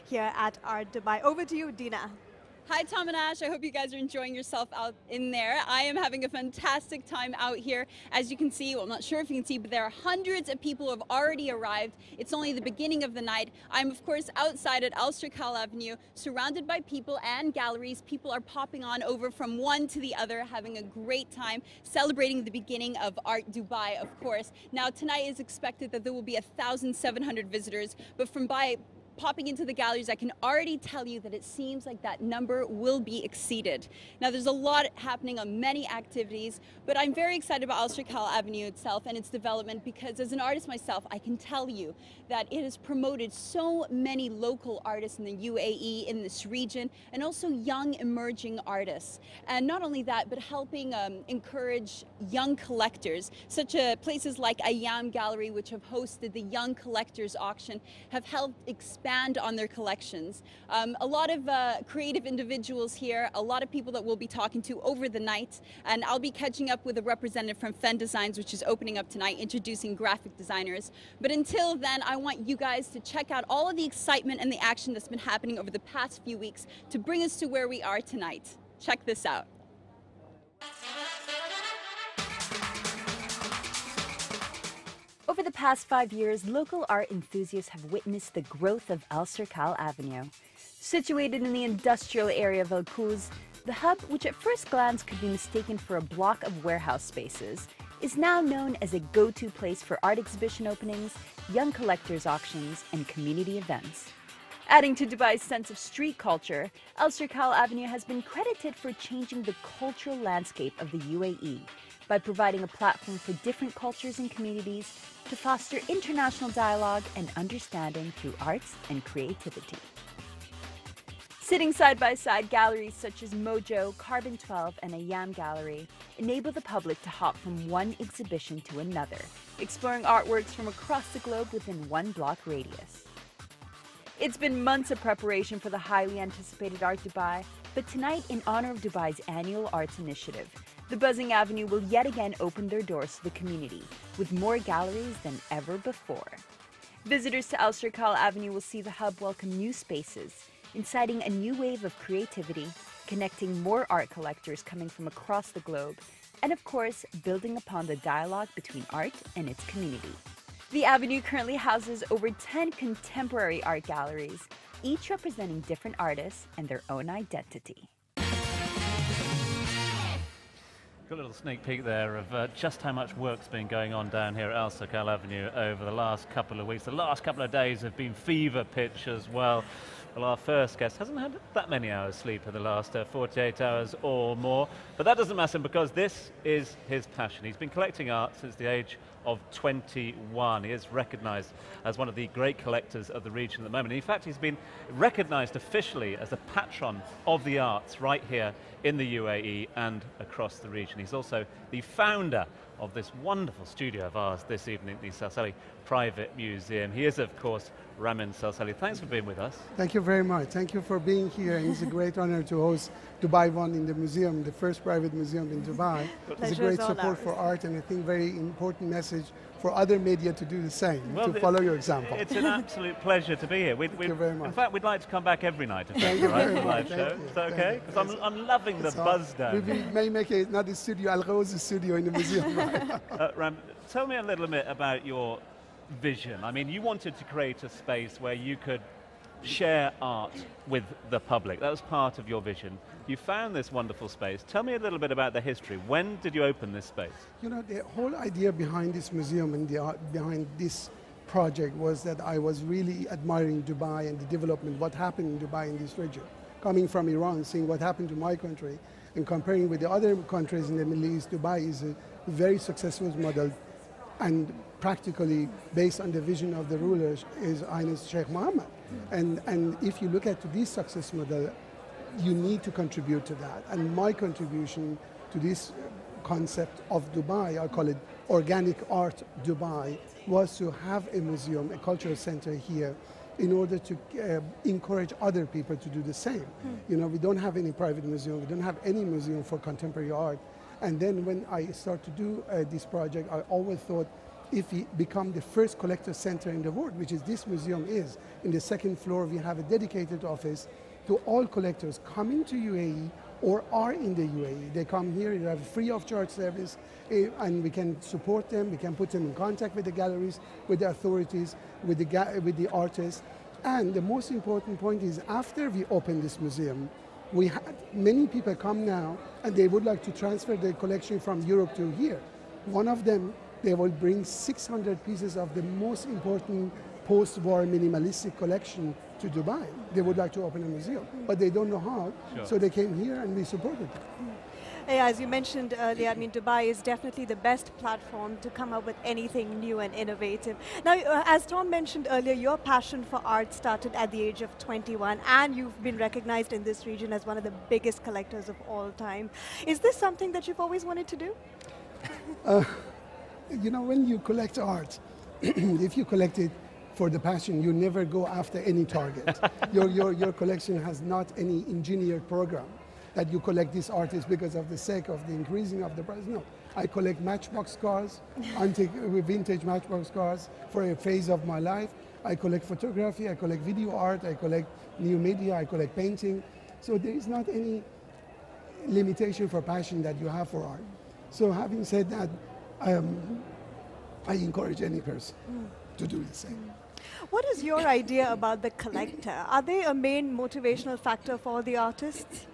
here at Art Dubai. Over to you, Dina. Hi Tom and Ash, I hope you guys are enjoying yourself out in there. I am having a fantastic time out here. As you can see, well, I'm not sure if you can see, but there are hundreds of people who have already arrived. It's only the beginning of the night. I'm of course outside at Serkal Avenue, surrounded by people and galleries. People are popping on over from one to the other, having a great time, celebrating the beginning of Art Dubai, of course. Now tonight is expected that there will be 1,700 visitors, but from popping into the galleries, I can already tell you that it seems like that number will be exceeded. Now there's a lot happening on many activities, but I'm very excited about Serkal Avenue itself and its development because as an artist myself, I can tell you that it has promoted so many local artists in the UAE, in this region, and also young emerging artists. And not only that, but helping encourage young collectors, such places like Ayam Gallery, which have hosted the Young Collectors Auction, have helped expand on their collections. A lot of creative individuals here, a lot of people that we'll be talking to over the night, and I'll be catching up with a representative from Fen Designs, which is opening up tonight, introducing graphic designers. But until then, I want you guys to check out all of the excitement and the action that's been happening over the past few weeks to bring us to where we are tonight. Check this out. Over the past 5 years, local art enthusiasts have witnessed the growth of Serkal Avenue. Situated in the industrial area of Al Quoz, the hub, which at first glance could be mistaken for a block of warehouse spaces, is now known as a go-to place for art exhibition openings, young collectors auctions, and community events. Adding to Dubai's sense of street culture, Serkal Avenue has been credited for changing the cultural landscape of the UAE by providing a platform for different cultures and communities to foster international dialogue and understanding through arts and creativity. Sitting side by side, galleries such as Mojo, Carbon 12, and Ayam Gallery enable the public to hop from one exhibition to another, exploring artworks from across the globe within one block radius. It's been months of preparation for the highly anticipated Art Dubai, but tonight, in honor of Dubai's annual arts initiative, the buzzing avenue will yet again open their doors to the community, with more galleries than ever before. Visitors to Serkal Avenue will see the hub welcome new spaces, inciting a new wave of creativity, connecting more art collectors coming from across the globe, and of course, building upon the dialogue between art and its community. The Avenue currently houses over 10 contemporary art galleries, each representing different artists and their own identity. Got a little sneak peek there of just how much work's been going on down here at Serkal Avenue over the last couple of weeks. The last couple of days have been fever pitch as well. Well, our first guest hasn't had that many hours sleep in the last 48 hours or more, but that doesn't matter because this is his passion. He's been collecting art since the age of 21. He is recognized as one of the great collectors of the region at the moment. In fact, he's been recognized officially as the patron of the arts right here in the UAE and across the region. He's also the founder of this wonderful studio of ours this evening, the Salsali Private Museum. He is, of course, Ramin Salsali. Thanks for being with us. Thank you very much. Thank you for being here. It's a great honor to host Dubai One in the museum, the first private museum in Dubai. It's a great support for art, and I think very important message for other media to do the same, to follow your example. It's an absolute pleasure to be here. Thank you very much. In fact, we'd like to come back every night if that's all right, for the live show. Is that okay? Because I'm loving the buzz down. We may make another studio, Al Quoz studio in the museum. Ram, tell me a little bit about your vision. I mean, you wanted to create a space where you could share art with the public. That was part of your vision. You found this wonderful space. Tell me a little bit about the history. When did you open this space? You know, the whole idea behind this museum and the art behind this project was that I was really admiring Dubai and the development, what happened in Dubai in this region. Coming from Iran, seeing what happened to my country and comparing with the other countries in the Middle East, Dubai is a very successful model and practically based on the vision of the rulers is Highness Sheikh Mohammed. And if you look at this success model, you need to contribute to that. And my contribution to this concept of Dubai, I call it Organic Art Dubai, was to have a museum, a cultural center here in order to encourage other people to do the same. You know, we don't have any private museum, we don't have any museum for contemporary art. And then when I started to do this project, I always thought if we become the first collector center in the world, which is this museum is. In the second floor, we have a dedicated office to all collectors coming to UAE or are in the UAE. They come here, they have free of charge service, and we can support them, we can put them in contact with the galleries, with the authorities, with the artists. And the most important point is after we open this museum, we had many people come now and they would like to transfer their collection from Europe to here. One of them, they will bring 600 pieces of the most important post-war minimalistic collection to Dubai. They would like to open a museum, but they don't know how, so they came here and we supported them. Yeah, as you mentioned earlier, I mean, Dubai is definitely the best platform to come up with anything new and innovative. Now, as Tom mentioned earlier, your passion for art started at the age of 21, and you've been recognized in this region as one of the biggest collectors of all time. Is this something that you've always wanted to do? You know, when you collect art, if you collect it for the passion, you never go after any target. Your collection has not any engineered program that you collect these artists because of the sake of the increasing of the price. No, I collect matchbox cars, antique, vintage matchbox cars for a phase of my life. I collect photography, I collect video art, I collect new media, I collect painting. So there is not any limitation for passion that you have for art. So having said that, I encourage any person to do the same. What is your idea about the collector? Are they a main motivational factor for the artists?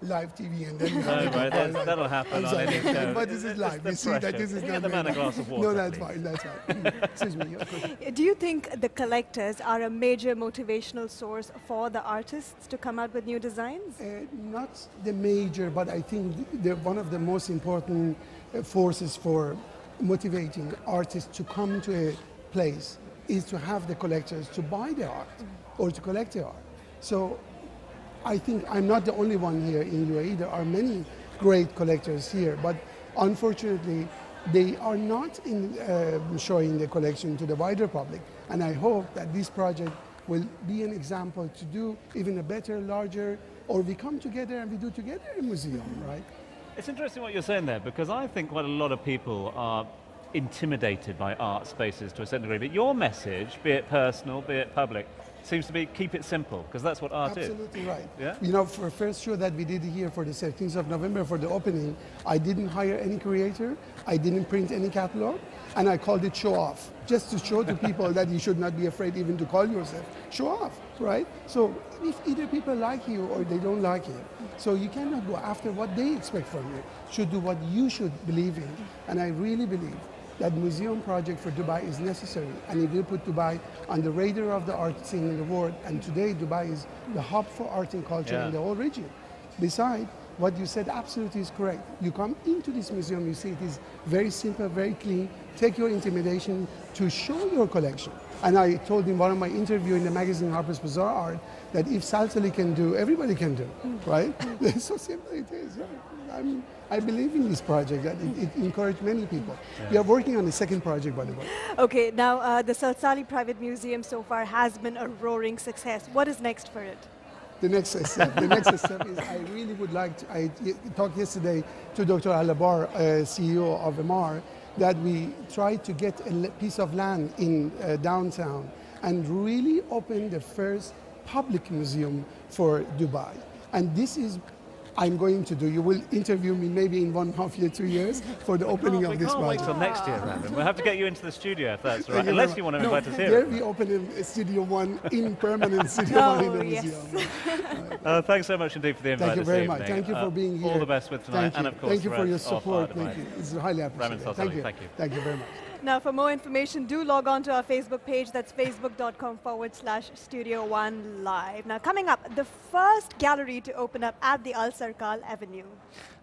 Live TV and then that'll happen on any show. But this is live. You see that this is Can you not get the man a glass of water, No, that's please? fine. That's fine. Excuse me. Do you think the collectors are a major motivational source for the artists to come out with new designs? Not the major, but I think one of the most important forces for motivating artists to come to a place is to have the collectors to buy the art or to collect the art. So I think I'm not the only one here in UAE. There are many great collectors here, but unfortunately, they are not showing the collection to the wider public. And I hope that this project will be an example to do even a better, larger, or we come together and we do together a museum, right? It's interesting what you're saying there, because I think quite a lot of people are intimidated by art spaces to a certain degree, but your message, be it personal, be it public, seems to be keep it simple, because that's what art is. Absolutely right. Yeah? You know, for first show that we did here for the 13th of November for the opening, I didn't hire any creator, I didn't print any catalog, and I called it show off, just to show to people that you should not be afraid even to call yourself show off, right? So if either people like you or they don't like you, so you cannot go after what they expect from you. Should do what you should believe in, and I really believe that museum project for Dubai is necessary, and it will put Dubai on the radar of the art scene in the world. And today, Dubai is the hub for art and culture in the whole region. Besides, what you said absolutely is correct. You come into this museum, you see it is very simple, very clean. Take your intimidation to show your collection. And I told in one of my interviews in the magazine Harper's Bazaar Art that if Salsali can do, everybody can do, right? So simple it is. I believe in this project, that it encouraged many people. Yeah. We are working on the second project, by the way. Okay, now the Salsali Private Museum so far has been a roaring success. What is next for it? The next step is I really would like to, I talked yesterday to Dr. Alabar, CEO of MR, that we try to get a piece of land in downtown and really open the first public museum for Dubai. And this is I'm going to do. You will interview me maybe in 1.5 years, 2 years for the opening of this project. We can't wait till next year, Ramin. We'll have to get you into the studio if that's right, unless you want to invite us here. There we open a Studio One in permanent Studio One in the museum. Thanks so much indeed for the invite. Thank you very much. Thank you for being here. All the best with tonight, and of course, thank you for your support. Thank you. It's highly Ramin appreciated. Salsali, Thank you. thank you. Thank you very much. Now, for more information, do log on to our Facebook page. That's facebook.com/Studio One Live. Now, coming up, the first gallery to open up at the Al Serkal Avenue.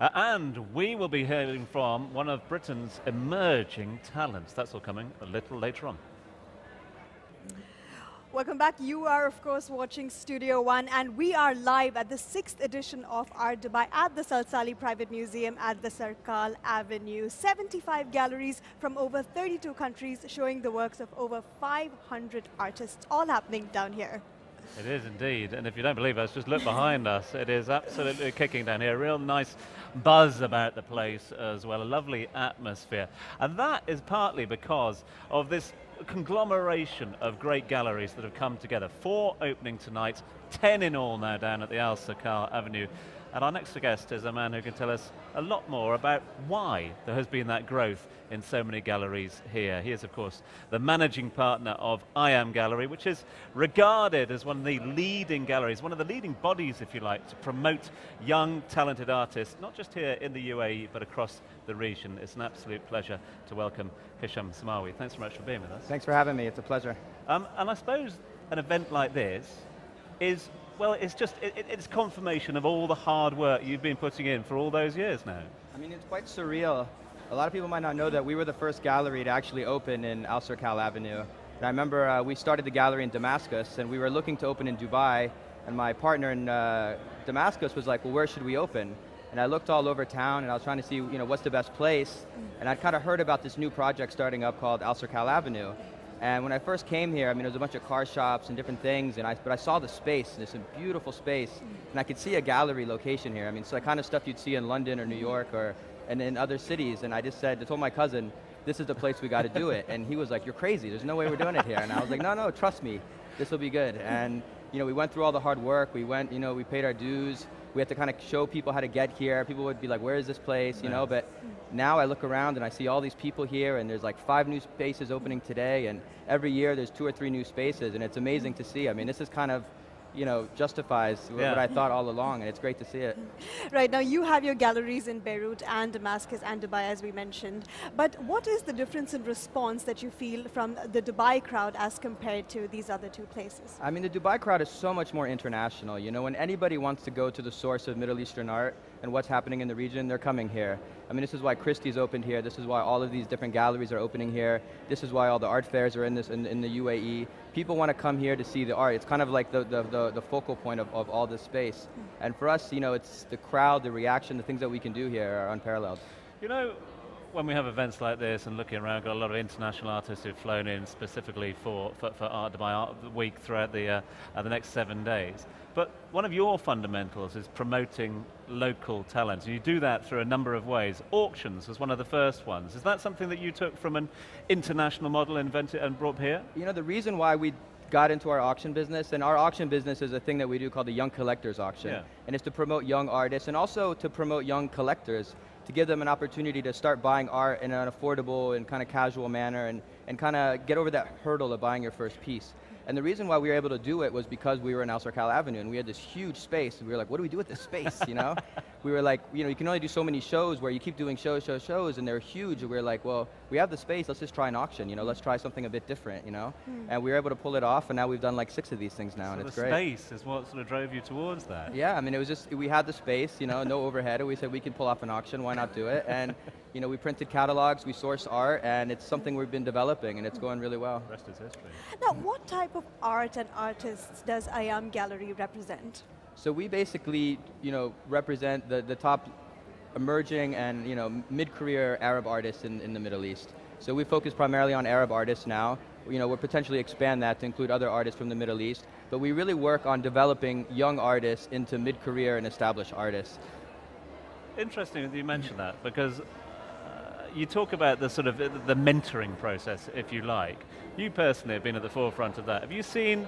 And we will be hearing from one of Britain's emerging talents. That's all coming a little later on. Welcome back. You are, of course, watching Studio One, and we are live at the 6th edition of Art Dubai at the Salsali Private Museum at the Serkal Avenue. 75 galleries from over 32 countries showing the works of over 500 artists, all happening down here. It is indeed, and if you don't believe us, just look behind us. It is absolutely kicking down here. Real nice buzz about the place as well, a lovely atmosphere. And that is partly because of this conglomeration of great galleries that have come together. 4 opening tonight, 10 in all now down at the Serkal Avenue. And our next guest is a man who can tell us a lot more about why there has been that growth in so many galleries here. He is, of course, the managing partner of Ayam Gallery, which is regarded as one of the leading galleries, one of the leading bodies, if you like, to promote young, talented artists, not just here in the UAE, but across the region. It's an absolute pleasure to welcome Hisham Samawi. Thanks so much for being with us. Thanks for having me. It's a pleasure. And I suppose an event like this is, well, it's confirmation of all the hard work you've been putting in for all those years now. I mean, it's quite surreal. A lot of people might not know that we were the first gallery to actually open in Serkal Avenue. And I remember we started the gallery in Damascus, and we were looking to open in Dubai, and my partner in Damascus was like, well, where should we open? And I looked all over town, and I was trying to see, what's the best place, and I'd kind of heard about this new project starting up called Serkal Avenue. And when I first came here, I mean, there was a bunch of car shops and different things, but I saw the space, and it's a beautiful space, and I could see a gallery location here. I mean, it's the kind of stuff you'd see in London or New York and in other cities, and I told my cousin, this is the place we got to do it, and he was like, you're crazy, there's no way we're doing it here, and I was like, no, trust me, this will be good. And we went through all the hard work, we went, we paid our dues, we had to kind of show people how to get here. People would be like, where is this place, but now I look around and I see all these people here, and there's like 5 new spaces opening today, and every year there's 2 or 3 new spaces, and it's amazing to see. I mean, this is kind of, justifies what I thought all along, and it's great to see it. Right, now you have your galleries in Beirut and Damascus and Dubai, as we mentioned, but what is the difference in response that you feel from the Dubai crowd as compared to these other 2 places? I mean, the Dubai crowd is so much more international. When anybody wants to go to the source of Middle Eastern art and what's happening in the region, they're coming here. I mean, this is why Christie's opened here, this is why all of these different galleries are opening here, this is why all the art fairs are in the UAE. People want to come here to see the art. It's kind of like the focal point of all this space. And for us, it's the crowd, the reaction, the things that we can do here are unparalleled. When we have events like this and looking around, got a lot of international artists who've flown in specifically for Art Dubai Art Week throughout the next 7 days. But one of your fundamentals is promoting local talent. You do that through a number of ways. Auctions was one of the first ones. Is that something that you took from an international model, invented and brought here? The reason why we got into our auction business, and our auction business is a thing that we do called the Young Collectors Auction. Yeah. And it's to promote young artists and also to promote young collectors, to give them an opportunity to start buying art in an affordable and kind of casual manner and kind of get over that hurdle of buying your first piece. And the reason why we were able to do it was because we were in Serkal Avenue and we had this huge space, and we were like, what do we do with this space, We were like, you can only do so many shows where you keep doing shows, and they're huge, and we were like, well, we have the space, let's just try an auction, let's try something a bit different, And we were able to pull it off, and now we've done like 6 of these things now, and it's great. The space is what sort of drove you towards that? Yeah, I mean, it was just, we had the space, no overhead, and we said we could pull off an auction, why not do it? And we printed catalogs, we sourced art, and it's something we've been developing, and it's going really well. The rest is history. Now, what type of art and artists does Ayam Gallery represent? So we basically, represent the top emerging and, mid-career Arab artists in the Middle East. So we focus primarily on Arab artists now. We'll potentially expand that to include other artists from the Middle East, but we really work on developing young artists into mid-career and established artists. Interesting that you mentioned that, because you talk about the sort of the mentoring process, if you like. You personally have been at the forefront of that. Have you seen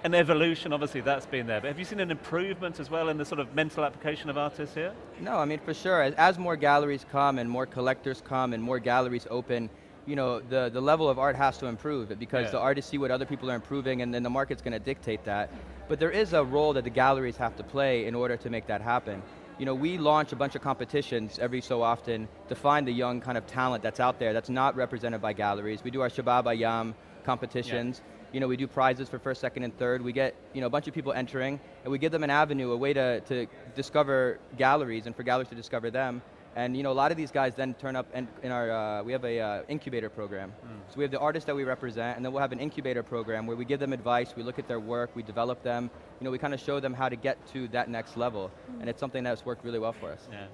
an evolution? Obviously that's been there, but have you seen an improvement as well in the sort of mental application of artists here? No, I mean, for sure. As more galleries come and more collectors come and more galleries open, the level of art has to improve because the artists see what other people are improving, and then the market's going to dictate that. But there is a role that the galleries have to play in order to make that happen. We launch a bunch of competitions every so often to find the young kind of talent that's out there that's not represented by galleries. We do our Shabab Ayam competitions. We do prizes for first, second, and third. We get a bunch of people entering, and we give them an avenue, a way to discover galleries and for galleries to discover them. And a lot of these guys then turn up in our, we have a incubator program. So we have the artists that we represent, and then we'll have an incubator program where we give them advice, we look at their work, we develop them, we kind of show them how to get to that next level. And it's something that's worked really well for us. Yeah.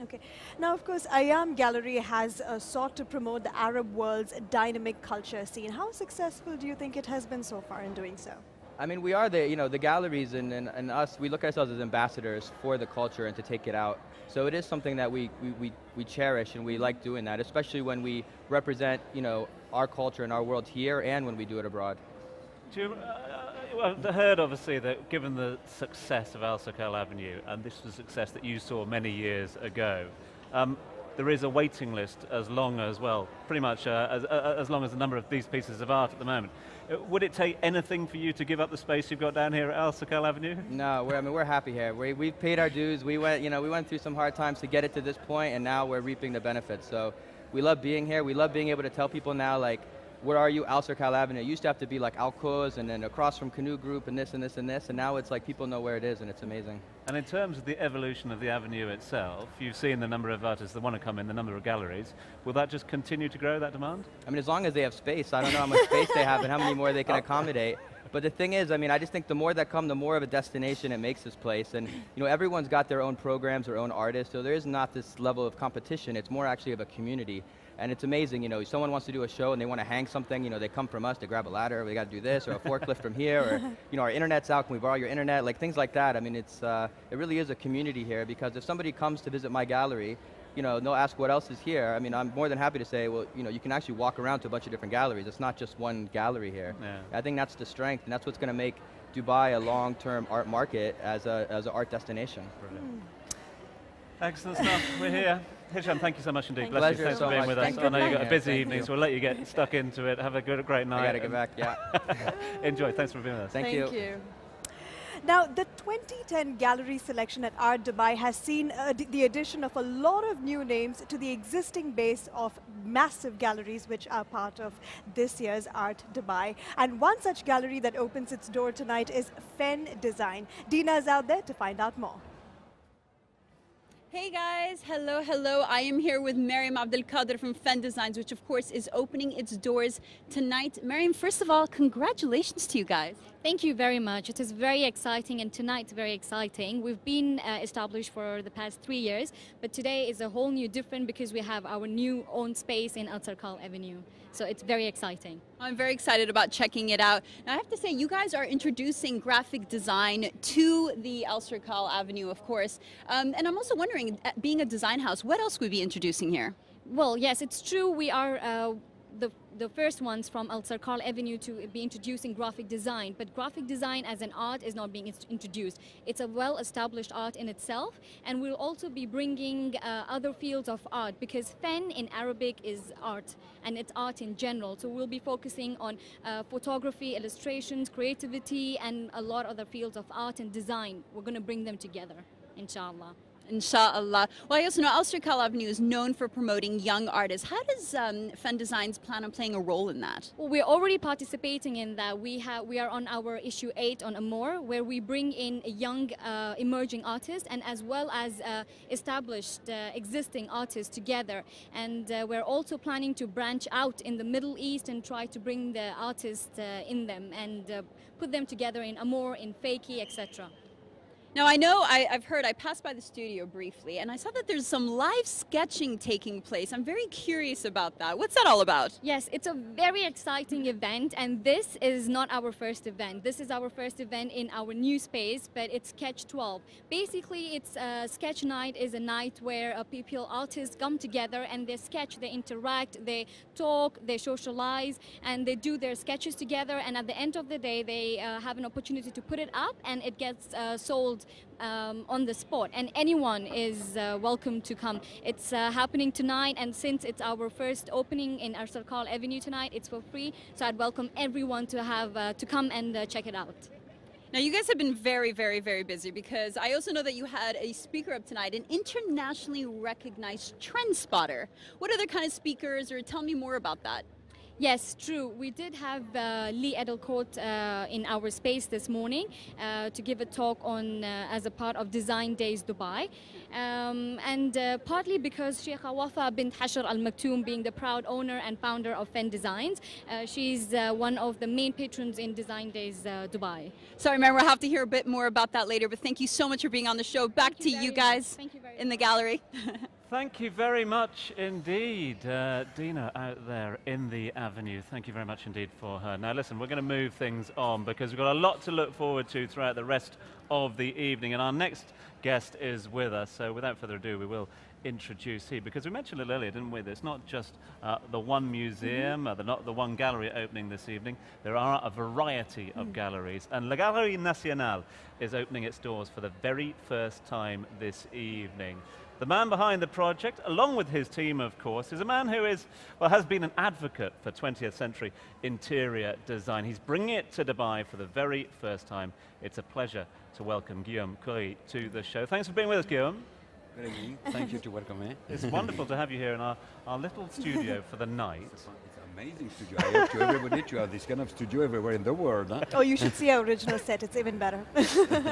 Okay. Now, of course, Ayam Gallery has sought to promote the Arab world's dynamic culture scene. How successful do you think it has been so far in doing so? I mean, we are the galleries and us, we look at ourselves as ambassadors for the culture and to take it out. So it is something that we cherish and we like doing that, especially when we represent, our culture and our world here and when we do it abroad. Do you, well, I heard obviously that given the success of Al Serkal Avenue, and this was a success that you saw many years ago, there is a waiting list as long as, well, pretty much as long as the number of these pieces of art at the moment. Would it take anything for you to give up the space you've got down here at Al Serkal Avenue? No, we're happy here. We've paid our dues. We went through some hard times to get it to this point, and now we're reaping the benefits. So we love being here. We love being able to tell people now, like, where are you? Al Serkal Avenue. It used to have to be like Alcoz and then across from Canoe Group and this and this and this, and now it's like people know where it is and it's amazing. And in terms of the evolution of the avenue itself, you've seen the number of artists that want to come in, the number of galleries. Will that just continue to grow, that demand? I mean, as long as they have space. I don't know how much space they have and how many more they can accommodate. But the thing is, I mean, I just think the more that come, the more of a destination it makes this place. And everyone's got their own programs, their own artists, so there is not this level of competition. It's more actually of a community. And it's amazing, someone wants to do a show and they want to hang something, they come from us, they grab a ladder, we got to do this, or a forklift from here, or, our internet's out, can we borrow your internet, like things like that. I mean, it really is a community here, because if somebody comes to visit my gallery, they'll ask what else is here. I mean, I'm more than happy to say, well, you can actually walk around to a bunch of different galleries. It's not just one gallery here. Yeah. I think that's the strength, and that's what's going to make Dubai a long-term art market as an art destination. Brilliant. Excellent stuff. We're here. Hisham, thank you so much indeed. Bless you. Thanks for being with us. I know you've got a busy evening, so we'll let you get stuck into it. Have a great night. I got to get back, yeah. Enjoy. Thanks for being with us. Thank you. Now, the 2010 gallery selection at Art Dubai has seen the addition of a lot of new names to the existing base of massive galleries which are part of this year's Art Dubai. And one such gallery that opens its door tonight is Fen Design. Dina is out there to find out more. Hey guys, hello. I am here with Mariam Abdelkader from Fen Designs, which of course is opening its doors tonight. Mariam, first of all, congratulations to you guys. Thank you very much. It is very exciting, and tonight's very exciting. We've been established for the past 3 years, but today is a whole new different because we have our new own space in Al Serkal Avenue. So it's very exciting. I'm very excited about checking it out. Now I have to say, you guys are introducing graphic design to the Al Serkal Avenue, of course. And I'm also wondering, being a design house, what else would we be introducing here? Well, yes, it's true. We are the first ones from Al Serkal Avenue to be introducing graphic design, but graphic design as an art is not being introduced. It's a well-established art in itself, and we'll also be bringing other fields of art, because Fen in Arabic is art, and it's art in general. So we'll be focusing on photography, illustrations, creativity, and a lot of other fields of art and design. We're going to bring them together, inshallah. Inshallah. Well, I also know Al Serkal Avenue is known for promoting young artists. How does Fen Designs plan on playing a role in that? Well, we're already participating in that. We are on our issue 8 on Amor, where we bring in young emerging artists and as well as established existing artists together. And we're also planning to branch out in the Middle East and try to bring the artists in them and put them together in Amor, in Fakey, etc. Now I know, I passed by the studio briefly, and I saw that there's some live sketching taking place. I'm very curious about that. What's that all about? Yes, it's a very exciting event, and this is not our first event. This is our first event in our new space, but it's Sketch 12. Basically, it's Sketch Night is a night where people, artists come together and they sketch, they interact, they talk, they socialize, and they do their sketches together, and at the end of the day, they have an opportunity to put it up, and it gets sold on the spot, and anyone is welcome to come. It's happening tonight, and since it's our first opening in Al Serkal Avenue tonight, it's for free, so I'd welcome everyone to have to come and check it out. Now you guys have been very busy, because I also know that you had a speaker up tonight, an internationally recognized trend spotter. What other kind of speakers, or tell me more about that? Yes, true. We did have Lee Edelcourt in our space this morning to give a talk on as a part of Design Days Dubai, and partly because Sheikha Wafa bint Hashr Al Maktoum, being the proud owner and founder of Fen Designs, she's one of the main patrons in Design Days Dubai. Sorry, Mary, we'll have to hear a bit more about that later, but thank you so much for being on the show. Back to you guys in the gallery. Thank you very much indeed, Dina out there in the Avenue. Thank you very much indeed for her. Now listen, we're going to move things on because we've got a lot to look forward to throughout the rest of the evening, and our next guest is with us. So without further ado, we will introduce him, because we mentioned a little earlier, didn't we, that it's not just the one museum, not the one gallery opening this evening. There are a variety of galleries, and La Galerie Nationale is opening its doors for the very first time this evening. The man behind the project, along with his team, of course, is a man who has been an advocate for 20th century interior design. He's bringing it to Dubai for the very first time. It's a pleasure to welcome Guillaume Coury to the show. Thanks for being with us, Guillaume. Very good. Thank you to welcome me. It's wonderful to have you here in our little studio for the night. It's an amazing studio. I hope to everybody to have this kind of studio everywhere in the world. Huh? Oh, you should see our original set. It's even better.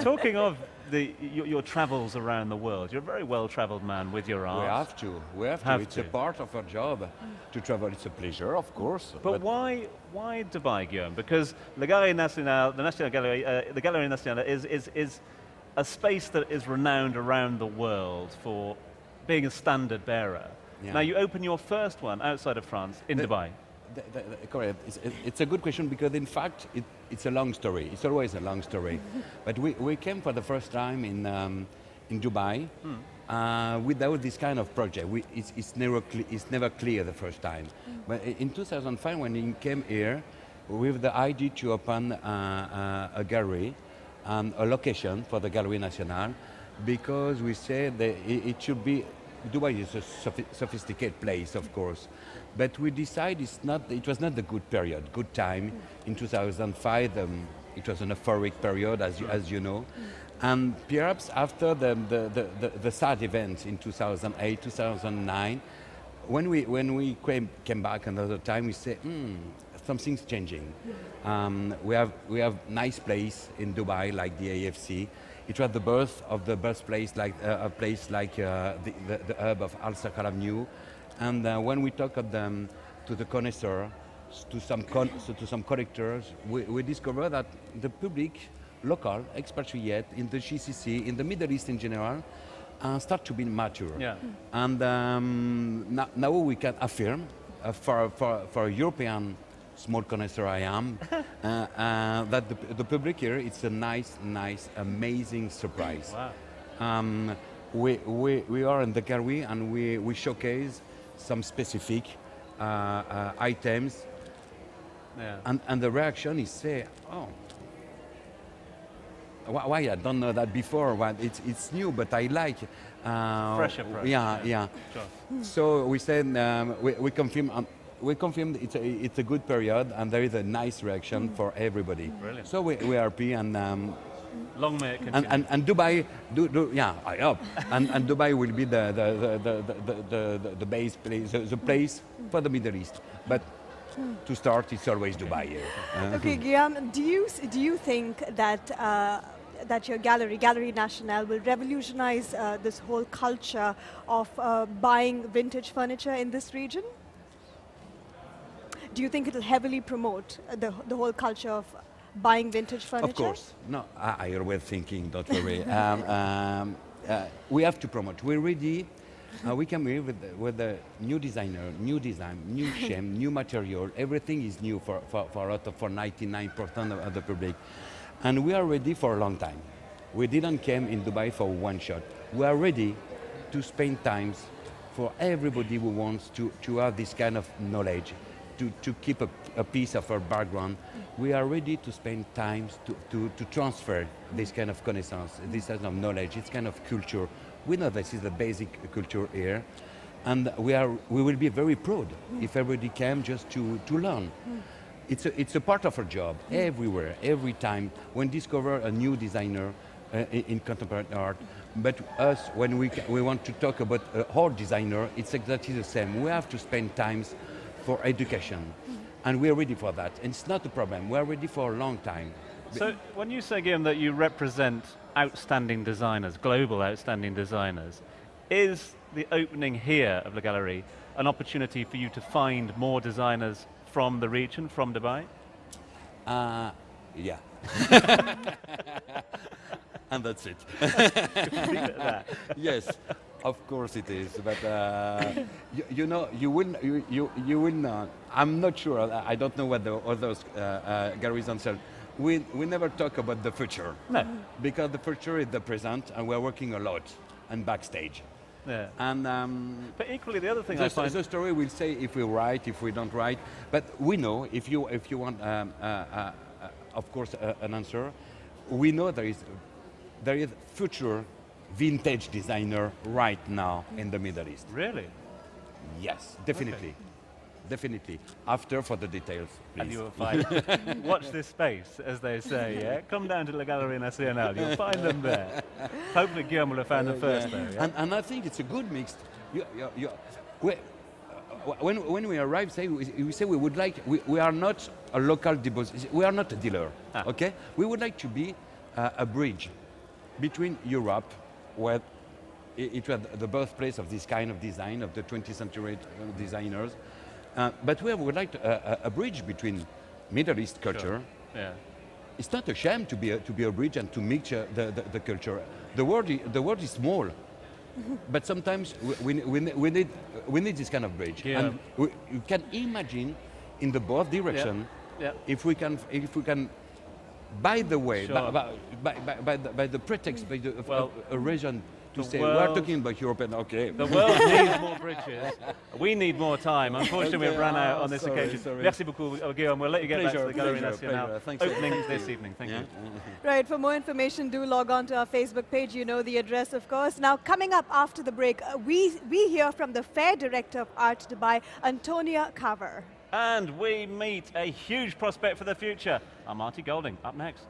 Talking of your travels around the world, you're a very well-traveled man with your art. We have to. It's a part of our job to travel. It's a pleasure, of course. But why Dubai, Guillaume? Because La Galerie Nationale, the National Gallery, the Galerie Nationale is a space that is renowned around the world for being a standard bearer. Yeah. Now you open your first one outside of France in Dubai. Correct. It's a good question, because in fact it's a long story. It's always a long story. But we came for the first time in Dubai without this kind of project. It's never clear the first time. But in 2005, when we came here with the idea to open a gallery, a location for the Galerie Nationale, because we said that it should be, Dubai is a sophisticated place, of course, but we decided it was not the good period, good time. In 2005, it was an euphoric period, as you know, and perhaps after the sad events in 2008, 2009, when we came back another time, we said, something's changing. We have nice place in Dubai, like the AFC. It was the birthplace, like a place like the hub of Al Serkal Avenue. And when we talk to the connoisseur, to some collectors, we discover that the public, local, expatriate, in the GCC, in the Middle East in general, start to be mature. Yeah. And now we can affirm for European small connoisseur I am, that the public here, it's a nice, amazing surprise. Wow. We are in the gallery, and we showcase some specific items, and the reaction is say, oh, why I don't know that before. Well, it's new, but I like fresh approach. Yeah. Sure. So we said we confirm. We confirmed it's a good period, and there is a nice reaction for everybody. Brilliant. So we are happy, and long may it continue. And Dubai, I hope. and Dubai will be the base place, the place for the Middle East. But to start, it's always Dubai here. Okay, Guillaume, do you think that that your Galerie Nationale, will revolutionize this whole culture of buying vintage furniture in this region? Do you think it will heavily promote the whole culture of buying vintage furniture? Of course. No, I always thinking, don't worry. We have to promote. We're ready. We come here with a new designer, new design, new shame, new material. Everything is new for 99% of the public. And we are ready for a long time. We didn't come in Dubai for one shot. We are ready to spend times for everybody who wants to have this kind of knowledge, to keep a piece of our background. We are ready to spend time to transfer this kind of connaissance, this kind of knowledge, this kind of culture. We know this is the basic culture here, and we will be very proud if everybody came just to learn. It's a part of our job everywhere, every time when discover a new designer in contemporary art. But us, when we want to talk about a art designer, it's exactly the same. We have to spend times for education, and we're ready for that. And it's not a problem. We're ready for a long time. So when you say, Guillaume, that you represent outstanding designers, global outstanding designers, is the opening here of La Galerie an opportunity for you to find more designers from the region, from Dubai? Yeah. And that's it. Leave it at that. Yes. Of course it is, but you know, you will not. I'm not sure. I don't know what the others galleries answer. We never talk about the future. No. Because the future is the present, and we're working a lot and backstage. Yeah. And but equally, the other thing I find the story will say if we write, if we don't write. But we know if you want, of course, an answer. We know there is future vintage designer right now in the Middle East. Really? Yes, definitely. Okay. Definitely. After for the details, please. And you will find, watch this space, as they say, yeah? Come down to La Galerie Nationale, you'll find them there. Hopefully Guillaume will have found them first, though, yeah? And I think it's a good mix. When we arrive, we say we would like, we are not a local deposit, we are not a dealer, okay? We would like to be a bridge between Europe, where it was the birthplace of this kind of design, of the 20th century designers, but we would like a bridge between Middle East culture. Sure. Yeah. It's not a shame to be a bridge and to mix the culture. The world is small, but sometimes we need this kind of bridge. Yeah. And you can imagine in the both direction if we can. By the way, Sure. by the pretext, a reason to say world, we're talking about European, okay. The world needs more bridges. We need more time. Unfortunately, we've run out on this occasion. Merci beaucoup, Guillaume. We'll let you get back to the Galerie Nationale. Opening this evening. Thank you. Right, for more information, do log on to our Facebook page. You know the address, of course. Now, coming up after the break, we hear from the Fair Director of Art Dubai, Antonia Carver. And we meet a huge prospect for the future. I'm Marty Golding, up next.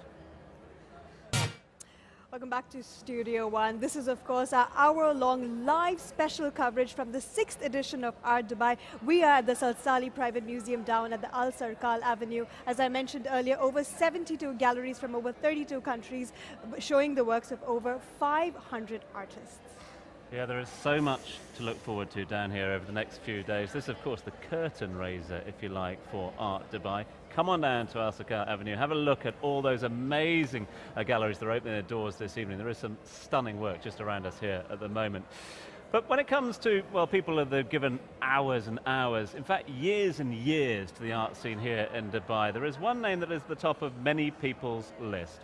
Welcome back to Studio One. This is, of course, our hour-long live special coverage from the 6th edition of Art Dubai. We are at the Salsali Private Museum down at the Al Serkal Avenue. As I mentioned earlier, over 72 galleries from over 32 countries showing the works of over 500 artists. Yeah, there is so much to look forward to down here over the next few days. This is, of course, the curtain raiser, if you like, for Art Dubai. Come on down to Al Serkal Avenue, have a look at all those amazing galleries that are opening their doors this evening. There is some stunning work just around us here at the moment. But when it comes to, well, people that have given hours and hours, in fact, years and years to the art scene here in Dubai, there is one name that is at the top of many people's list.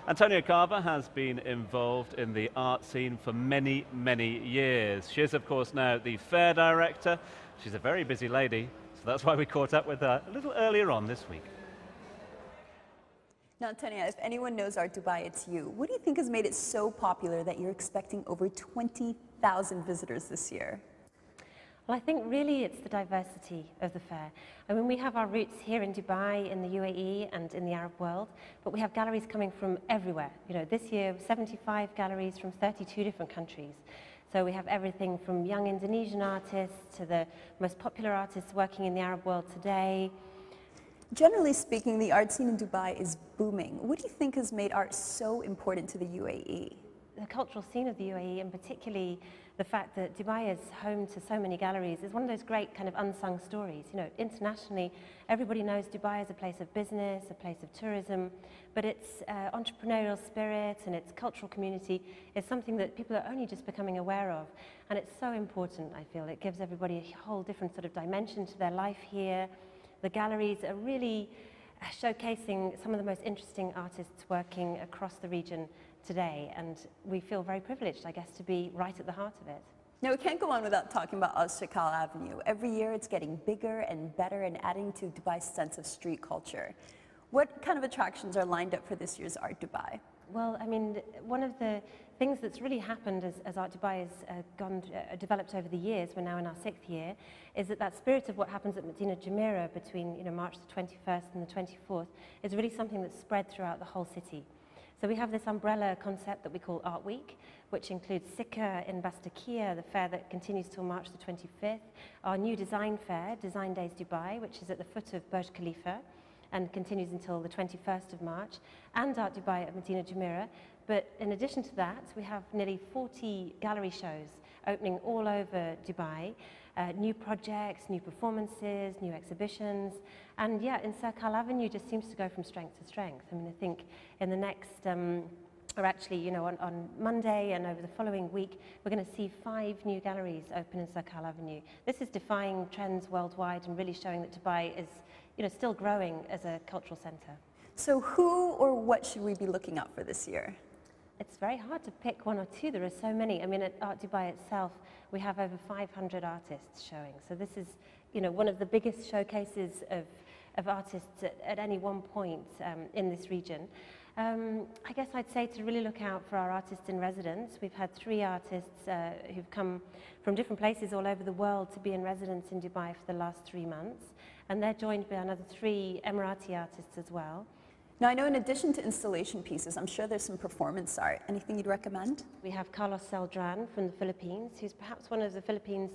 Antonia Carver has been involved in the art scene for many, many years. She is, of course, now the fair director. She's a very busy lady, so that's why we caught up with her a little earlier on this week. Now, Antonia, if anyone knows Art Dubai, it's you. What do you think has made it so popular that you're expecting over 20,000 visitors this year? Well, I think really it's the diversity of the fair. I mean, we have our roots here in Dubai, in the UAE, and in the Arab world, but we have galleries coming from everywhere. You know, this year, 75 galleries from 32 different countries. So we have everything from young Indonesian artists to the most popular artists working in the Arab world today. Generally speaking, the art scene in Dubai is booming. What do you think has made art so important to the UAE? The cultural scene of the UAE, and particularly the fact that Dubai is home to so many galleries, is one of those great kind of unsung stories. You know, internationally, everybody knows Dubai is a place of business, a place of tourism, but its entrepreneurial spirit and its cultural community is something that people are only just becoming aware of. And it's so important, I feel. It gives everybody a whole different sort of dimension to their life here. The galleries are really showcasing some of the most interesting artists working across the region today, and we feel very privileged, I guess, to be right at the heart of it. Now, we can't go on without talking about Al Serkal Avenue. Every year it's getting bigger and better and adding to Dubai's sense of street culture. What kind of attractions are lined up for this year's Art Dubai? Well, I mean, one of the things that's really happened as Art Dubai has developed over the years, we're now in our 6th year, is that spirit of what happens at Medina Jumeirah between March the 21st and the 24th is really something that's spread throughout the whole city. So we have this umbrella concept that we call Art Week, which includes Sikka in Bastakia, the fair that continues till March the 25th, our new design fair, Design Days Dubai, which is at the foot of Burj Khalifa and continues until the 21st of March, and Art Dubai at Medina Jumeirah. But in addition to that, we have nearly 40 gallery shows opening all over Dubai, new projects, new performances, new exhibitions, and yeah, in Serkal Avenue just seems to go from strength to strength. I mean, I think in the next or actually, you know, on Monday and over the following week, we're going to see 5 new galleries open in Serkal Avenue. This is defying trends worldwide and really showing that Dubai is, you know, still growing as a cultural centre. So who or what should we be looking out for this year? It's very hard to pick one or two. There are so many. I mean, at Art Dubai itself, we have over 500 artists showing. So this is, you know, one of the biggest showcases of artists at any one point in this region. I guess I'd say to really look out for our artists in residence. We've had 3 artists who've come from different places all over the world to be in residence in Dubai for the last 3 months. And they're joined by another 3 Emirati artists as well. Now, I know in addition to installation pieces, I'm sure there's some performance art. Anything you'd recommend? We have Carlos Celdran from the Philippines, who's perhaps one of the Philippines'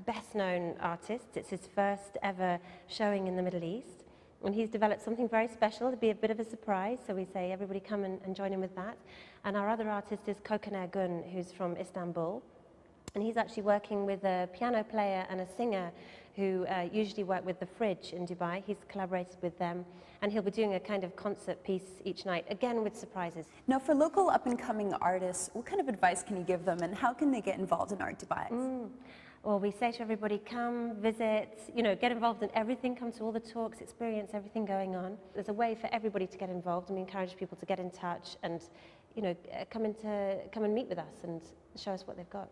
best known artists. It's his first ever showing in the Middle East. And he's developed something very special to be a bit of a surprise. So we say, everybody come and join in with that. And our other artist is Kokan Ergun, who's from Istanbul. And he's actually working with a piano player and a singer who usually work with The Fridge in Dubai. He's collaborated with them. And he'll be doing a kind of concert piece each night, again with surprises. Now, for local up-and-coming artists, what kind of advice can you give them, and how can they get involved in Art Dubai? Well, we say to everybody, come, visit, you know, get involved in everything, come to all the talks, experience everything going on. There's a way for everybody to get involved, and we encourage people to get in touch and, you know, come and meet with us and show us what they've got.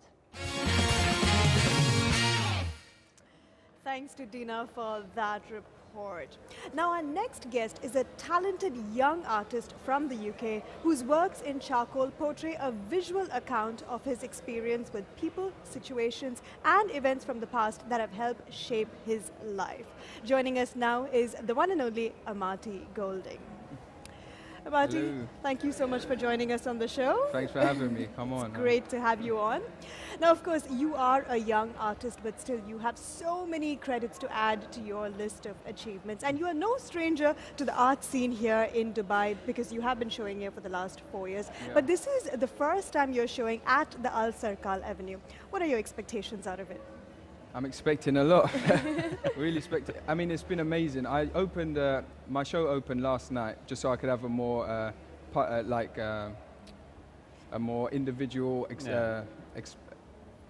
Thanks to Dina for that report. Now our next guest is a talented young artist from the UK whose works in charcoal portray a visual account of his experience with people, situations and events from the past that have helped shape his life. Joining us now is the one and only Amati Golding. Amati, hello. Thank you so much for joining us on the show. Thanks for having me. Come on. It's great to have you on. Now, of course, you are a young artist, but still you have so many credits to add to your list of achievements. And you are no stranger to the art scene here in Dubai because you have been showing here for the last 4 years. Yeah. But this is the first time you're showing at the Al Serkal Avenue. What are your expectations out of it? I'm expecting a lot. Really expecting. I mean, it's been amazing. I opened, my show opened last night just so I could have a more, a more individual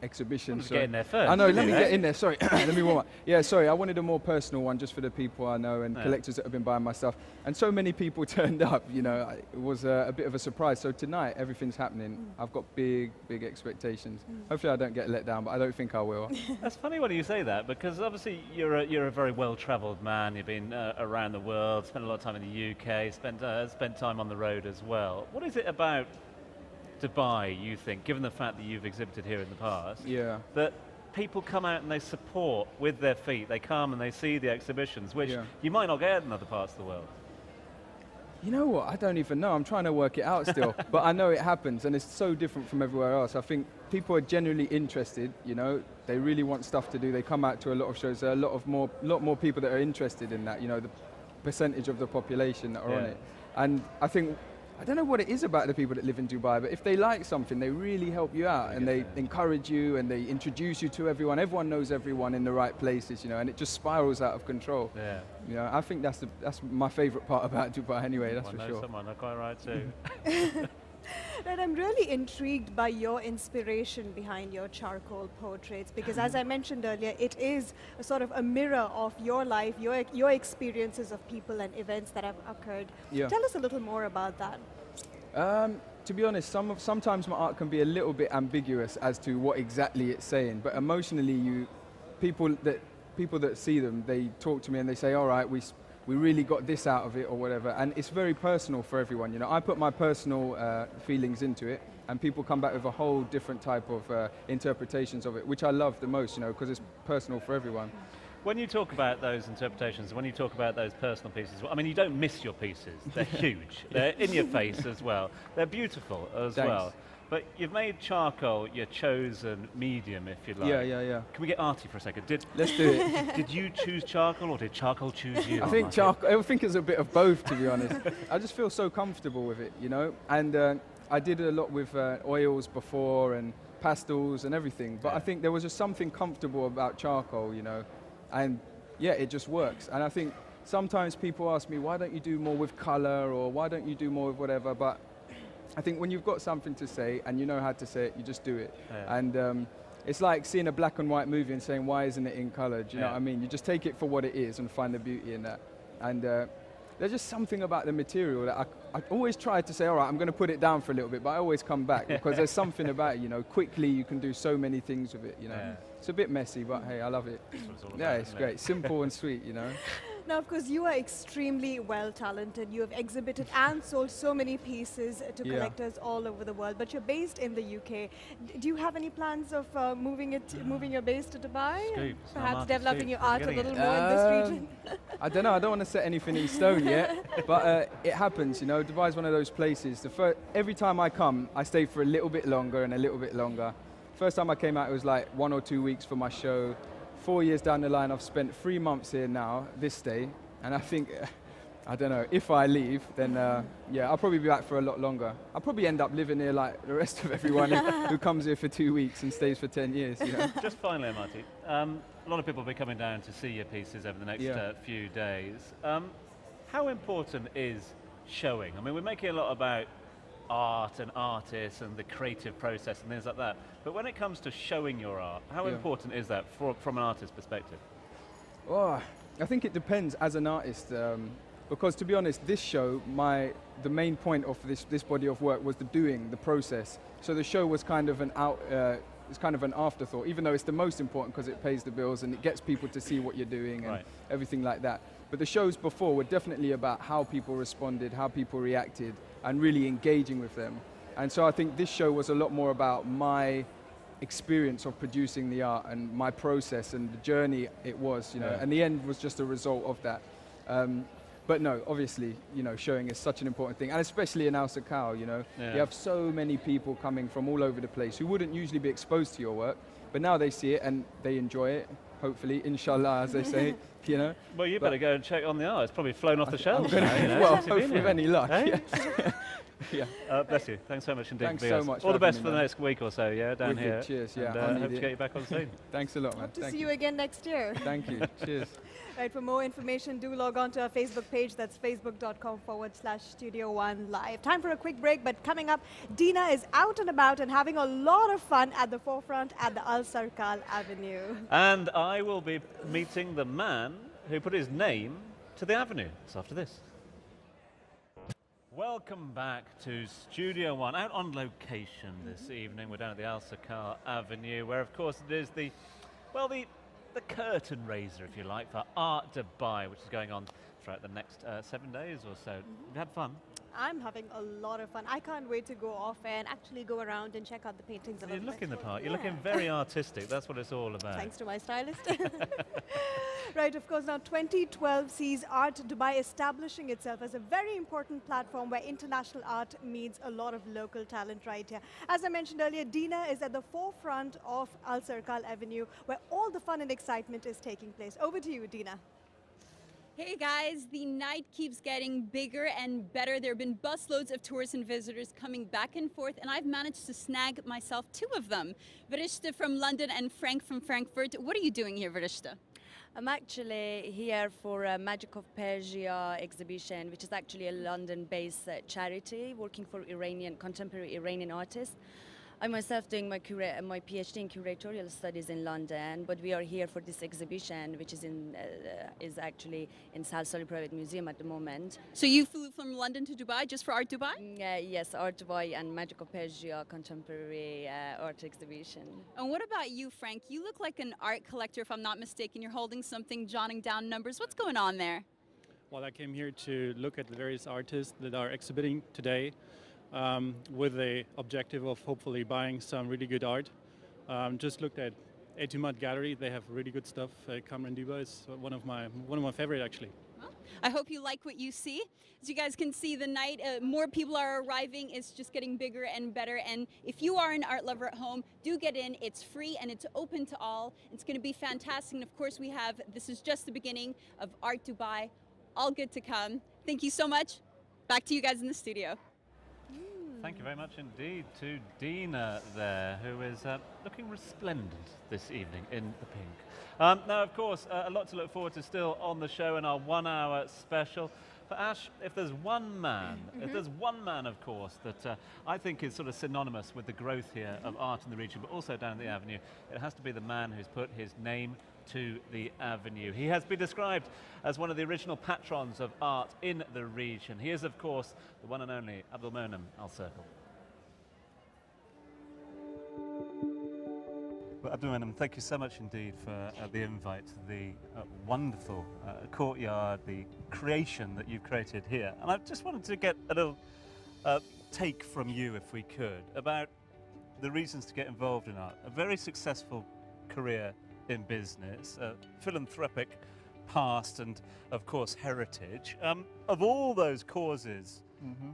exhibition. Let's get in there first. I know, let me get in there, sorry. Let me warm up. Yeah, sorry, I wanted a more personal one just for the people I know and collectors that have been buying my stuff. And so many people turned up, you know, it was a bit of a surprise. So tonight, everything's happening. I've got big, big expectations. Hopefully I don't get let down, but I don't think I will. That's funny when you say that, because obviously you're a very well-travelled man. You've been around the world, spent a lot of time in the UK, spent time on the road as well. What is it about Dubai, you think, given the fact that you've exhibited here in the past, that people come out and they support with their feet? They come and they see the exhibitions, which you might not get in other parts of the world. You know what? I don't even know. I'm trying to work it out still. But I know it happens, and it's so different from everywhere else. I think people are genuinely interested, you know. They really want stuff to do. They come out to a lot of shows. There are a lot more people that are interested in that, you know, the percentage of the population that are on it. And I think, I don't know what it is about the people that live in Dubai, but if they like something, they really help you out and they encourage you and they introduce you to everyone. Everyone knows everyone in the right places, you know, and it just spirals out of control. Yeah. You know, I think that's my favorite part about Dubai anyway, that's for sure. I know someone, I'm quite right too. Right, I'm really intrigued by your inspiration behind your charcoal portraits because, as I mentioned earlier, it is a sort of a mirror of your life, your experiences of people and events that have occurred. Yeah. Tell us a little more about that. To be honest, sometimes my art can be a little bit ambiguous as to what exactly it's saying, but emotionally, people that see them, they talk to me and they say, all right, we really got this out of it or whatever, and it's very personal for everyone. You know, I put my personal feelings into it, and people come back with a whole different type of interpretations of it, which I love the most, you know, because it's personal for everyone. When you talk about those interpretations, when you talk about those personal pieces, I mean, you don't miss your pieces. They're huge. They're in your face as well. They're beautiful as well. But you've made charcoal your chosen medium, if you like. Yeah. Can we get arty for a second? Let's do it. Did you choose charcoal or did charcoal choose you? I think it's a bit of both, to be honest. I just feel so comfortable with it, you know? And I did a lot with oils before and pastels and everything. But I think there was just something comfortable about charcoal, you know? And yeah, it just works. And I think sometimes people ask me, why don't you do more with color or why don't you do more with whatever? But I think when you've got something to say and you know how to say it, you just do it. Yeah. And it's like seeing a black and white movie and saying, why isn't it in color? Do you know what I mean? You just take it for what it is and find the beauty in that. And there's just something about the material that I always try to say, all right, I'm going to put it down for a little bit, but I always come back because there's something about it, you know, quickly you can do so many things with it, you know. Yeah. It's a bit messy, but hey, I love it. That's what it's all Yeah, about, it's isn't great. it? Simple and sweet, you know. Now, of course, you are extremely well talented. You have exhibited and sold so many pieces to collectors all over the world, but you're based in the UK. Do you have any plans of moving your base to Dubai? Scoop. Perhaps developing your art a Getting little it. more in this region? I don't know. I don't want to set anything in stone yet, but it happens. You know, Dubai is one of those places. Every time I come, I stay for a little bit longer and a little bit longer. First time I came out, it was like 1 or 2 weeks for my show. 4 years down the line, I've spent 3 months here now, this day, and I think, I don't know, if I leave, then yeah, I'll probably be back for a lot longer. I'll probably end up living here like the rest of everyone who comes here for 2 weeks and stays for 10 years. You know? Just finally, Amati, a lot of people will be coming down to see your pieces over the next few days. How important is showing? I mean, we're making a lot about art and artists and the creative process and things like that, but when it comes to showing your art, how important is that from an artist's perspective? Oh, I think it depends as an artist, because to be honest, this show, the main point of this body of work was the process. So the show was kind of it's kind of an afterthought, even though it's the most important because it pays the bills and it gets people to see what you're doing and everything like that. But the shows before were definitely about how people responded, how people reacted, and really engaging with them. And so I think this show was a lot more about my experience of producing the art and my process and the journey it was, you know, and the end was just a result of that. But no, obviously, you know, showing is such an important thing, and especially in Al Serkal, you know, you have so many people coming from all over the place who wouldn't usually be exposed to your work, but now they see it and they enjoy it, hopefully, inshallah, as they say, you know. Well, you better go and check on the art. It's probably flown off the shelves. Well, hopefully with any luck. Hey? Yeah. Bless you. Thanks so much indeed. Thanks so much. All the best for the next week or so, down Wicked. here. Cheers, and, I hope to get you back on soon. Thanks a lot, man. Hope to see you again next year. Thank you. Cheers. Right, for more information, do log on to our Facebook page. That's facebook.com/Studio One Live. Time for a quick break, but coming up, Dina is out and about and having a lot of fun at the forefront at the Al Serkal Avenue. And I will be meeting the man who put his name to the avenue. It's after this. Welcome back to Studio One, out on location this evening. We're down at the Al Serkal Avenue, where of course it is the curtain raiser, if you like, for Art Dubai, which is going on throughout the next 7 days or so. You've had fun? I'm having a lot of fun. I can't wait to go off and actually go around and check out the paintings. You're looking the part. You're looking very artistic. That's what it's all about. Thanks to my stylist. Right, of course, now 2012 sees Art Dubai establishing itself as a very important platform where international art meets a lot of local talent right here. As I mentioned earlier, Dina is at the forefront of Al Serkal Avenue, where all the fun and excitement is taking place. Over to you, Dina. Hey guys, the night keeps getting bigger and better. There have been busloads of tourists and visitors coming back and forth, and I've managed to snag myself 2 of them. Varishta from London and Frank from Frankfurt. What are you doing here, Varishta? I'm actually here for a Magic of Persia exhibition, which is actually a London-based charity working for contemporary Iranian artists. I myself doing my PhD in curatorial studies in London, but we are here for this exhibition, which is actually in Salsali Private Museum at the moment. So you flew from London to Dubai just for Art Dubai? Yes, Art Dubai and Magic of Persia contemporary art exhibition. And what about you, Frank? You look like an art collector, if I'm not mistaken. You're holding something, jotting down numbers. What's going on there? Well, I came here to look at the various artists that are exhibiting today. With the objective of hopefully buying some really good art. Just looked at Etumat Gallery. They have really good stuff. Kamran Diba is one of my favorite, actually. Well, I hope you like what you see. As you guys can see, the night, more people are arriving. It's just getting bigger and better. And if you are an art lover at home, do get in. It's free and it's open to all. It's going to be fantastic. And of course, this is just the beginning of Art Dubai. All good to come. Thank you so much. Back to you guys in the studio. Thank you very much indeed to Dina there, who is looking resplendent this evening in the pink. Now, of course, a lot to look forward to still on the show in our 1 hour special. But Ash, if there's one man, if there's one man, of course, that I think is sort of synonymous with the growth here of art in the region, but also down the avenue, it has to be the man who's put his name to the avenue. He has been described as one of the original patrons of art in the region. He is, of course, the one and only Abdulmonem Al Serkal. Well, Abdulmonem, thank you so much indeed for the invite to the wonderful courtyard, the creation that you've created here. And I just wanted to get a little take from you, if we could, about the reasons to get involved in art. A very successful career in business, philanthropic past and, of course, heritage. Of all those causes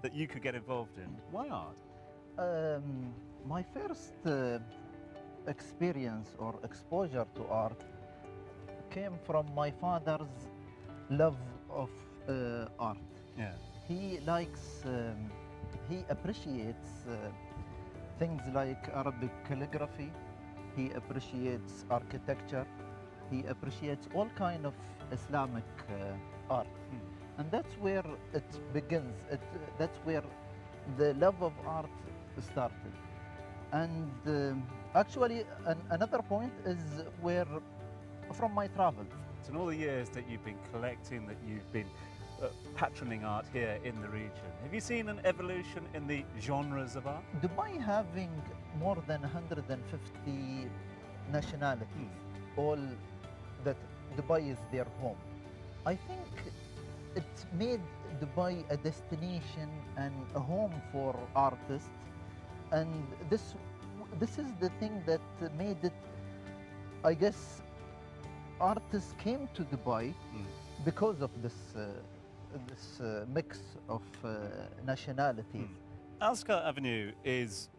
that you could get involved in, why art? My first experience or exposure to art came from my father's love of art. Yeah. He likes, he appreciates things like Arabic calligraphy, he appreciates architecture, he appreciates all kind of Islamic art. And that's where it begins, that's where the love of art started. And actually, another point is where, from my travels. So in all the years that you've been collecting, that you've been patroning art here in the region, have you seen an evolution in the genres of art? Dubai having more than 150 nationalities, all that Dubai is their home. I think it made Dubai a destination and a home for artists. And this is the thing that made it, I guess, artists came to Dubai because of this mix of nationalities. Salsali Avenue is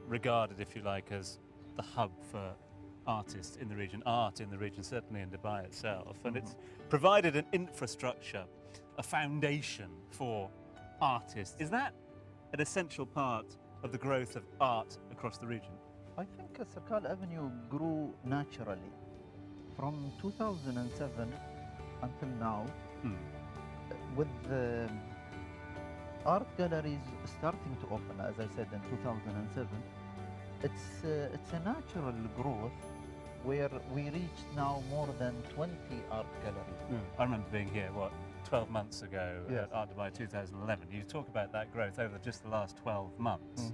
regarded, if you like, as the hub for artists in the region, art in the region, certainly in Dubai itself. And it's provided an infrastructure, a foundation for artists. Is that an essential part of the growth of art across the region? I think Serkal Avenue grew naturally. From 2007 until now, with the art galleries starting to open, as I said, in 2007, it's a natural growth where we reached now more than 20 art galleries. I remember being here, 12 months ago Yes. at Art Dubai 2011. You talk about that growth over just the last 12 months.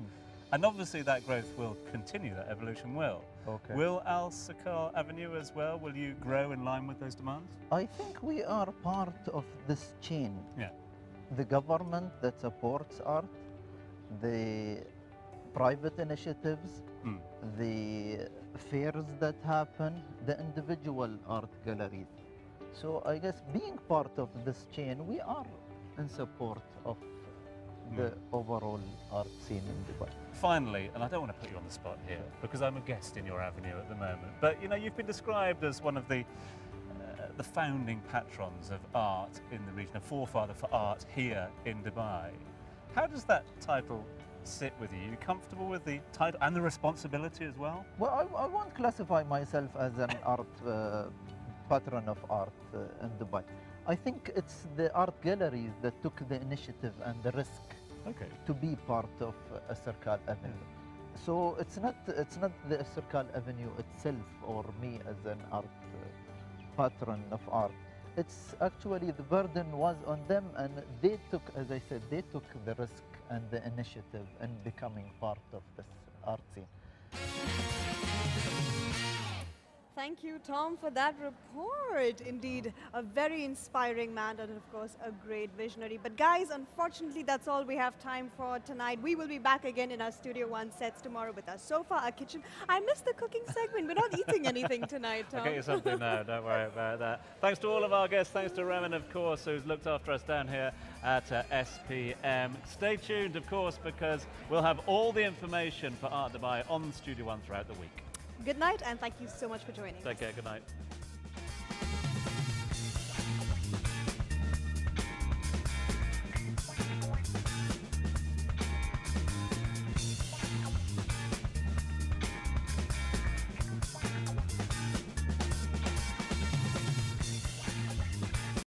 And obviously that growth will continue, that evolution will. Okay. Will Al Serkal Avenue as well? Will you grow in line with those demands? I think we are part of this chain. Yeah. The government that supports art, the private initiatives, the fairs that happen, the individual art galleries. So I guess being part of this chain, we are in support of the overall art scene in Dubai. Finally, and I don't want to put you on the spot here because I'm a guest in your avenue at the moment, but you know, you've been described as one of the founding patrons of art in the region, a forefather for art here in Dubai. How does that title sit with you? Are you comfortable with the title and the responsibility as well? Well, I won't classify myself as an art patron of art in Dubai. I think it's the art galleries that took the initiative and the risk to be part of Serkal Avenue. So it's not the Serkal Avenue itself or me as an art patron of art. It's actually the burden was on them, and they took, as I said, they took the risk and the initiative in becoming part of this art scene. Thank you, Tom, for that report. Indeed, a very inspiring man and, of course, a great visionary. But guys, unfortunately, that's all we have time for tonight. We will be back again in our Studio One sets tomorrow with our sofa, our kitchen. I missed the cooking segment. We're not eating anything tonight, Tom. I'll get you something now, don't worry about that. Thanks to all of our guests. Thanks to Raman, of course, who's looked after us down here at SPM. Stay tuned, of course, because we'll have all the information for Art Dubai on Studio One throughout the week. Good night, and thank you so much for joining us. Take care, good night.